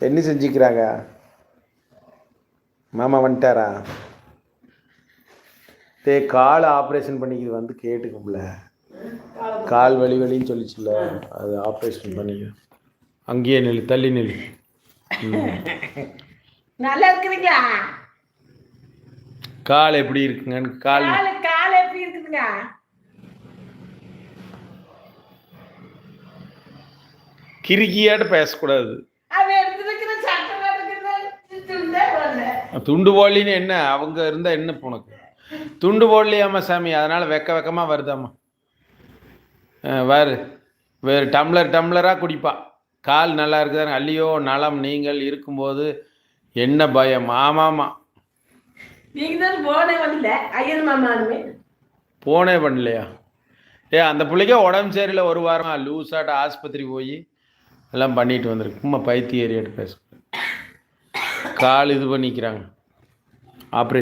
என்ன செஞ்சுக்கிறாங்க? மாமா வந்துட்டாரா? கால் ஆப்ரேஷன் பண்ணிக்கிறது வந்து கேட்டுக்கும்ல, கால் வலின்னு சொல்லிச்சுல, அது ஆப்ரேஷன் பண்ணிக்க. அங்கேயே நெல் தள்ளி நெல். நல்லா இருக்குதுங்களா? கால் எப்படி இருக்குங்க? கால் கால் எப்படி இருக்குதுங்க? கிறுக்கியாட்டு பேசக்கூடாது. துண்டு போடலின்னு என்ன? அவங்க இருந்தா என்ன உனக்கு? துண்டு போடலையாம்மா சாமி, அதனால வெக்கமா வருதாம்மா. வேறு டம்ளராக குடிப்பா. கால் நல்லா இருக்குதானே? அல்லையோ நலம் நீங்கள் இருக்கும்போது என்ன பயம்? ஆமாம்மா, போனே பண்ணலையா? அந்த பிள்ளைக்கே உடம்பு சரியில்லை, ஒரு வாரம் லூஸாட்ட ஆஸ்பத்திரி போய் எல்லாம் பண்ணிட்டு வந்திருக்கு. சும்மா பைத்திய ஏரியாட்டு பேச கால் இது பண்ணிக்கிறாங்க ஆப்ரேஷன்.